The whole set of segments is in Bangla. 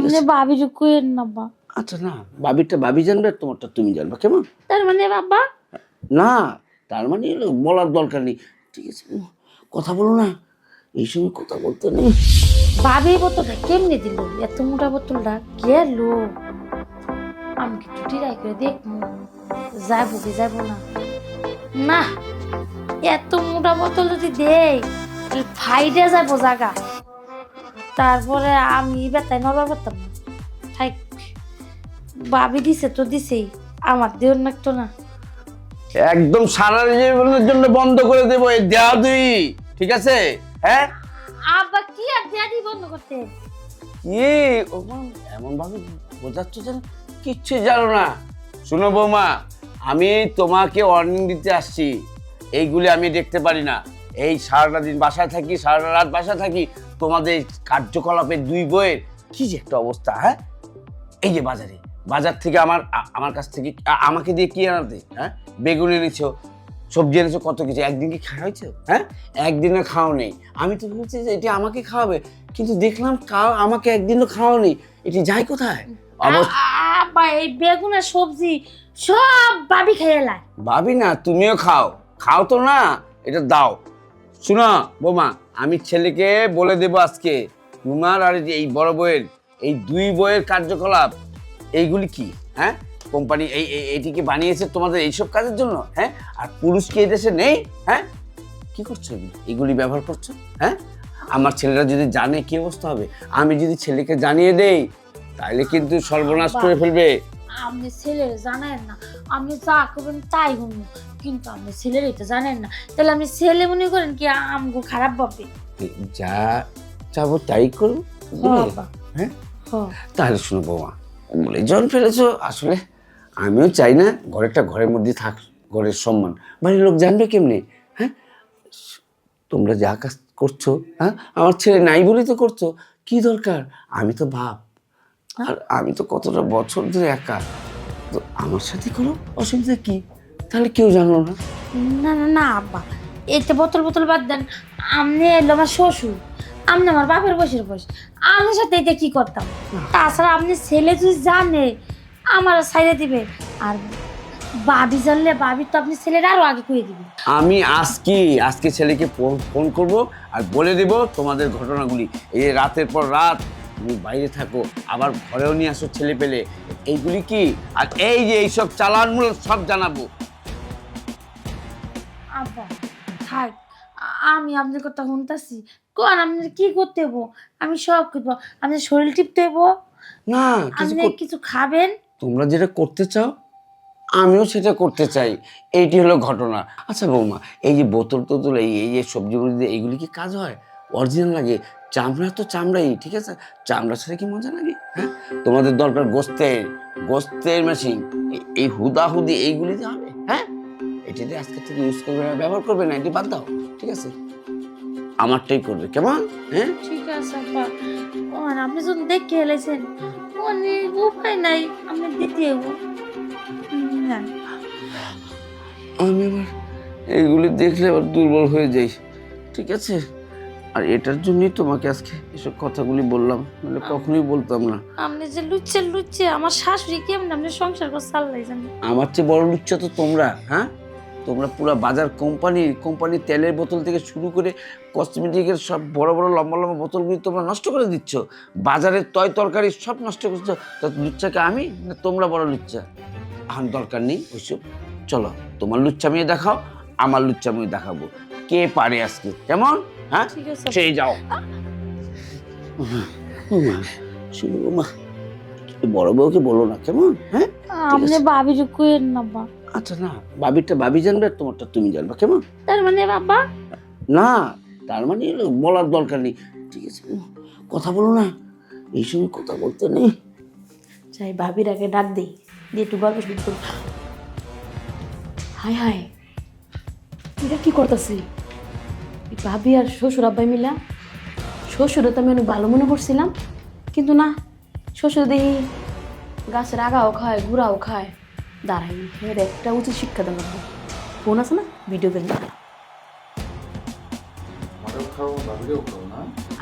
আপনি ভাবির কইেন না বা। আচ্ছা না, ভাবিরটা ভাবি জানবে, আর তোমারটা তুমি জানবে, কেমন? তার মানে বাবা না, তার মানে হলো বলার দরকার নেই, ঠিক আছে? কথা বলো না, এই সময় কথা বলতে নেই। ভাবি বোতলটা কেমনে দিল? এত মোটা বোতলটা গেল? আমি কি একটু ট্রাই করে দেখবো যাবো কি যাবো না। না, এত মোটা বোতল যদি দেই ফাইডে যাবো জাগা, তারপরে আমি বেতায় নবার করতাম না। থাক, ভাবি দিছে তো দিছেই, আমার দেহ নাকতো না। একদম সারা জীবনের জন্য বন্ধ করে দেবো এই দেওয়া দুই, ঠিক আছে? হ্যাঁ, আব্বা কি আর দেয়াদি বন্ধ করতে? কি এমন ভাবে বোঝাচ্ছ যেন কিচ্ছু জানো না। শুনো বৌমা, আমি তোমাকে ওয়ার্নিং দিতে আসছি, এইগুলি আমি দেখতে পারি না। এই সারাটা দিন বাসায় থাকি, সারাটা রাত বাসায় থাকি, তোমাদের কার্যকলাপের দুই বইয়ের কি যে একটা অবস্থা। হ্যাঁ, এই যে বাজার থেকে আমার কাছ থেকে আমাকে দিয়ে কি আনাতে? হ্যাঁ, বেগুন এনেছো, সবজি এনেছো, কত কিছু, একদিন কি খাওয়া হয়েছে? হ্যাঁ, একদিনও খাওয়া নেই। আমি তো বলছি যে এটি আমাকে খাওয়াবে, কিন্তু দেখলাম আমাকে একদিনও খাওয়া নেই। এটি যায় কোথায়? আব্বা এই বেগুন আর সবজি সব ভাবি খেয়েলায়। ভাবি না, তুমিও খাও, খাও তো না, এটা দাও। শুনো বৌমা, আমি ছেলেকে বলে দেবো আজকে তোমার আর এই বড় বইয়ের এই দুই বইয়ের কার্যকলাপ এইগুলি কি। হ্যাঁ, কোম্পানি এইটিকে বানিয়েছে তোমাদের এইসব কাজের জন্য। হ্যাঁ, আর পুরুষ কি এই দেশে নেই? হ্যাঁ, কি করছো এগুলি ব্যবহার করছো? হ্যাঁ, আমার ছেলেরা যদি জানে কি অবস্থা হবে। আমি যদি ছেলেকে জানিয়ে দেই তাহলে কিন্তু সর্বনাশ করে ফেলবে। আপনি ছেলের জানেন না, আপনি যা করবেন তাই শুনবো, কিন্তু আপনি ছেলের এটা জানেন না, তাহলে আপনি ছেলে মনে করেন কি আমগো খারাপ ভাববে? যা চাবো তাই করো। হ্যাঁ, তাহলে শুনো বৌমা, বলে জন ফেলেছো, আসলে আমিও চাই না ঘরেরটা ঘরের মধ্যে থাক, ঘরের সম্মান বাড়ির লোক জানবে কেমনে? হ্যাঁ, তোমরা যা কাজ করছো, হ্যাঁ, আমার ছেলে নাই বলেই তো করছো, কি দরকার? আমি তো ভাব, আর আমি তো কতটা বছর ধরে একা, তো আমার সাথে করো, অসুবিধা কি? তাহলে কেউ জানলো না। না না না আব্বা, এতে বোতল বোতল বাদ দেন। আপনি এলো আমার শ্বশুর, আপনি আমার বাপের বয়সের বয়স, আপনার সাথে এটা কি করতাম? তাছাড়া আপনি ছেলে যদি জানে আমার ছাইড়ে দিবে, আর ভাবি জানলে ভাবি তো আপনি ছেলের আরো আগে কয়ে দিবে। আমি আজকে ছেলেকে ফোন করব আর বলে দেব তোমাদের ঘটনাগুলি। এই যে রাতের পর রাত তুমি বাইরে থাকো, আবার ঘরেও নিয়ে আসো ছেলে পেলে, এইগুলি কি? আর এই যে এইসব চালানমূলক সব জানাবো। আব্বা থাক, আমি আপনার কথা শুনতেছি, কোন আপনার কি করতে হবো? আমি সব করবো, আপনার শরীর টিপতে হবো, না, আপনি কিছু খাবেন। তোমরা যেটা করতে চাও আমিও সেটা করতে চাই, এইটি হলো ঘটনা। আচ্ছা বৌমা, এই যে বোতল টোতল এই যে সবজি মধ্যে এইগুলি কি কাজ হয়? অরিজিনাল লাগে? চামড়া তো চামড়াই, ঠিক আছে, চামড়া ছাড়া কি মজা লাগে? হ্যাঁ, তোমাদের দরকার গোস্তের মেশিন, এই হুদাহুদি এইগুলি যে হবে। হ্যাঁ, এটিতে আজকে থেকে ইউজ করবে না, ব্যবহার করবে না, এটি বাদ দাও, ঠিক আছে? আমারটাই করবে, কেমন? হ্যাঁ, ঠিক আছে আব্বা, আপনি যখন দেখে এলেছেন অনেক উপায় নাই, আপনি দিতে হবো। হ্যাঁ, আমি আবার এইগুলি দেখলে আবার দুর্বল হয়ে যাই, ঠিক আছে? আর এটার জন্যই তোমাকে আজকে এসব কথাগুলি বললাম, নাহলে কখনোই বলতাম না। আপনি যে লুচ্ছে আমার শাশুড়ি কেমন আপনি সংসার করে চাল্লাই জানেন? আমার চেয়ে বড় লুচ্ছা তো তোমরা। হ্যাঁ, তোমরা পুরো বাজার কোম্পানি তেলের বোতল থেকে শুরু করে কসমেটিকের সব বড় বড় লম্বা লম্বা বোতলগুলি তোমরা নষ্ট করে দিচ্ছ, বাজারের তরকারি সব নষ্ট করছো। তো লুচ্চাকে আমি না তোমরা বড় লুচ্চা? আমার দরকার নেই ওইসব। চলো, তোমার লুচ্চামিয়ে দেখাও, আমার লুচ্চামিয়ে দেখাবো, কে পারে আজকে, কেমন? হ্যাঁ, ঠিক আছে। সেই যাও। শুনো মা, বড় বউকে বলো না, কেমন? হ্যাঁ, আপনি ভাবির কইেন না বা। আচ্ছা না, ভাবিরটা ভাবি জানবে, আর তোমারটা তুমি জানবে, কেমন? তার মানে বাবা না, তার মানে হলো বলার দরকার নেই, ঠিক আছে? কথা বলো না, এই সময় কথা বলতে নেই। চাই ভাবির আগে ডাক দেই, দিয়ে একটু গল্প শুরু করব। হাই হাই, এটা কি করতেছি? ভাবি আর শ্বশুর আব্বাই মিলা, শ্বশুরে তো আমি অনেক ভালো মনে করছিলাম, কিন্তু না, শ্বশুর দেখি গাছের আগাও খায়, ঘুরাও খায়। দাঁড়াই, এর একটা উচিত শিক্ষা দেওয়া লাগবে। ফোন আছে না, ভিডিও গেম দাঁড়া।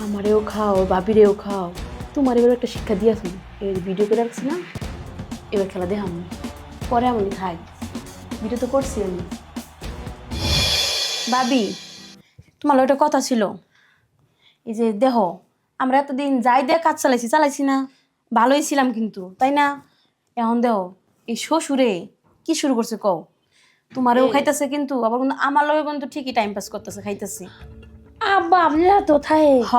আমারেও খাও, ভাবিরেও খাও, তোমার এবার একটা শিক্ষা দিয়েছি, এর ভিডিও করে রাখছি না, এবার খেলা দেখাম পরে আমি খাই, ভিডিও তো করছি আমি। ভাবি, তোমার একটা কথা ছিল, এই যে দেহ আমরা এতদিন যাই দিয়ে কাজ চালাইছি না, ভালোই ছিলাম কিন্তু, তাই না? এখন দেহ এই শ্বশুরে কি শুরু করছে কও, তোমারও খাইতেছে কিন্তু, আবার কিন্তু আমার লগে কিন্তু ঠিকই টাইম পাস করতেছে, খাইতেছে। আব্বা আপনারা তো থাকে। হ,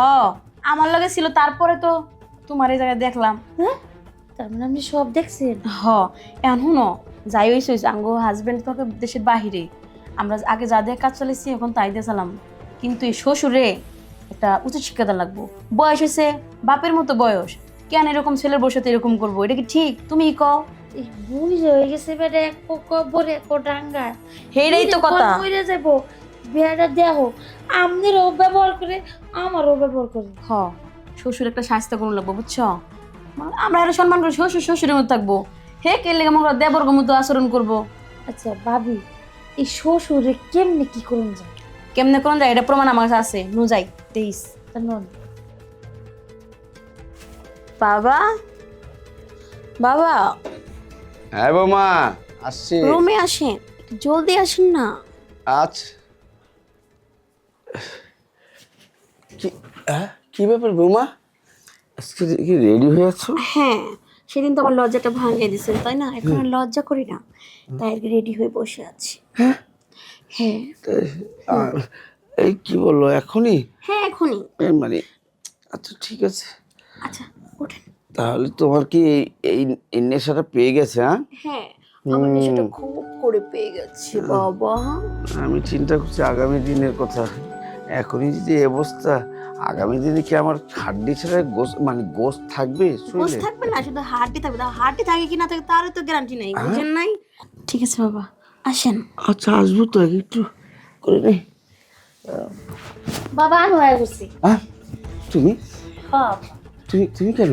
আমার লগে ছিল, তারপরে তো তোমার এই জায়গায় দেখলাম। হ্যাঁ, তার মানে আপনি সব দেখছেন? হ, এখন শুনো, যাই হয়েছে আঙ্গো হাজবেন্ড তোকে দেশের বাহিরে, আমরা আগে যা দিয়ে কাজ চালাইছি এখন তাই দিয়ে চালাম, কিন্তু এই শ্বশুরে একটা উচিত শিক্ষা দেওয়া লাগবো। বয়স হয়েছে, বাপের মতো বয়স, কেন এরকম ছেলের বসে এরকম করবো? এটা কি ঠিক? তুমি কও। এই বুড়ি হয়ে গেছে বেটা, এক কবরে এক ডাঙ্গা। হেইটাই তো কথা। মরে যাবো বেড়া দেহ, আপনারও ব্যবহার করে আমারও ব্যবহার করে। হ, শ্বশুর একটা শাস্তি করুন লাগবো, বুঝছো? আমরা একটা সম্মান করি, শ্বশুর শ্বশুরের মতো থাকবো, হে কে লেগে আমরা দেবর্গ মতো আচরণ করবো। আচ্ছা ভাবি, এই শ্বশুরে কেমনে কি করুন যায়? কেমনে করুন যায় এটা প্রমাণ আমার কাছে আছে, নু যাই 23। বাবা, বাবা, হ্যাঁ বৌমা, আসছি। রুমে আসেন, জলদি আসেন না। আচ্ছা, কি ব্যাপার বৌমা, আজকে কি রেডি হয়ে আছো? হ্যাঁ, সেদিন তো আমার লজ্জাটা ভাঙিয়ে দিয়েছেন, তাই না? এখন আর লজ্জা করি না, তাই রেডি হয়ে বসে আছি। হ্যাঁ, এই কি বললো এখনই? হ্যাঁ এখনই। মানে আচ্ছা ঠিক আছে, আচ্ছা ওঠেন। তাহলে তোমার কি এই এই নেশাটা পেয়ে গেছে? হ্যাঁ, আমার নেশাটা খুব করে পেয়ে গেছে বাবা। আমি চিন্তা করছি আগামী দিনের কথা, এখনই যদি এই অবস্থা, আগামী দিনে কি আমার হাড্ডি ছাড়া মানে গোস্ত থাকবে? গোস থাকবে না, শুধু হাড্ডি থাকবে। হাড্ডি থাকে কি না থাকে তার তো গ্যারান্টি নাই, বুঝেন নাই? ঠিক আছে বাবা, আসেন। আচ্ছা আসবো তো, আগে একটু করে নে। বাবা আমি হয়ে গেছি। তুমি হ্যাঁ, তুমি তুমি কেন?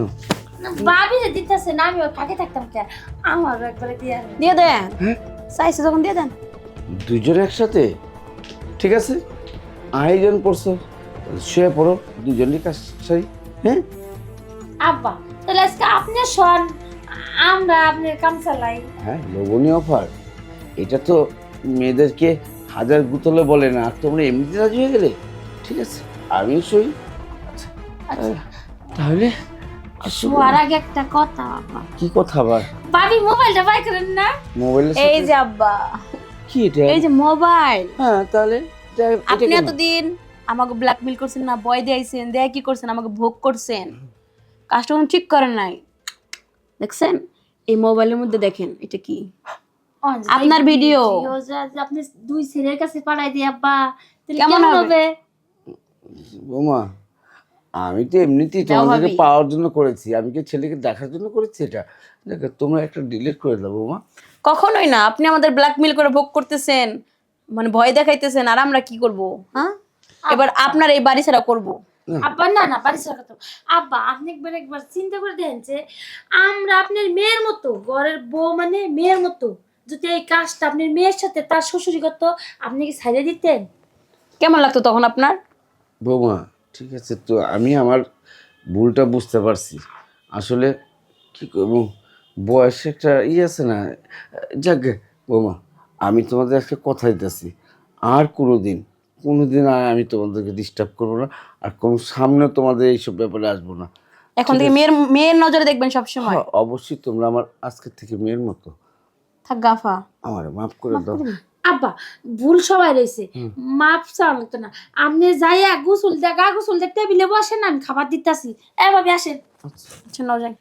ভাবি যে দিতেছে না, আমি ফাঁকে থাকতাম কে? আমারও একবারে দিয়ে দিয়ে দেন, চাইছে যখন দিয়ে দেন। দুজন একসাথে? ঠিক আছে, আয়োজন করছো, শুয়ে পড়ো, দুজনই কাজ সারি। হ্যাঁ আব্বা, তাহলে আজকে আপনি শোন, আমরা আপনার কাম চালাই। হ্যাঁ, লোভনীয় অফার এটা তো, মেয়েদেরকে হাজার গুতলে বলে না, আর তোমরা এমনিতে রাজি হয়ে গেলে। ঠিক আছে, আমিও সই। আচ্ছা তাহলে শোয়ার আগে একটা কথা বাবা। কি কথা আবার? ভাবি মোবাইলটা বাই করেন না। মোবাইলের এই যে আব্বা, কি এটা? এই যে মোবাইল। হ্যাঁ তাহলে আপনি এতদিন আমাকে ব্ল্যাকমেল করছেন না, ভয় দিয়েছেন, দেয়া কি করছেন, আমাকে ভোগ করছেন, কাজটা কোনো ঠিক করেন নাই। দেখছেন এই মোবাইলের মধ্যে, দেখেন এটা কি আপনার ভিডিও। আপনি দুই ছেলের কাছে পাঠাই দিয়ে আব্বা, তাহলে কেমন কেমন হবে? হবে? বোমা, আমি তো এমনিতেই তোমাদেরকে পাওয়ার জন্য করেছি, আমি কি ছেলেকে দেখার জন্য করেছি? এটা দেখো, তোমরা একটা ডিলিট করে দাও বোমা। কখনোই না, আপনি আমাদের ব্ল্যাকমেল করে ভোগ করতেছেন, মানে ভয় দেখাইতেছেন, আর আমরা কি করব? হ্যাঁ, এবার আপনার এই বাড়ি ছাড়া করব। আব্বা না না, বাড়ি ছাড়া কথা। আব্বা আপনি একবার চিন্তা করে দেখেন যে আমরা আপনার মেয়ের মতো, ঘরের বউ মানে মেয়ের মতো, যদি এই কাজটা আপনার মেয়ের সাথে তার শ্বশুরি করতো, আপনি কি ছাইড়ে দিতেন? কেমন লাগতো তখন আপনার? বৌমা ঠিক আছে, তো আমি আমার ভুলটা বুঝতে পারছি, আসলে কি করবো, বয়সে একটা আছে না। যাক বৌমা, আমি তোমাদের একটা কথা দিতেছি, আর কোনোদিন আর আমি তোমাদেরকে ডিস্টার্ব করবো না, আর কোনো সামনে তোমাদের এইসব ব্যাপারে আসবো না। এখন থেকে মেয়ের নজরে দেখবেন সবসময়। হ্যাঁ, অবশ্যই তোমরা আমার আজকের থেকে মেয়ের মতো। থাক গাফা, আমার মাফ করে দাও। আব্বা ভুল সবাই রয়েছে, মাপ চাওয়ার মতো না। আপনি যাইয়া গোসল দেয়, গা গোসল দেয়, টেবিলে বসেন, আমি খাবার দিতেছি। এভাবে আসেন। আচ্ছা নাও যাই।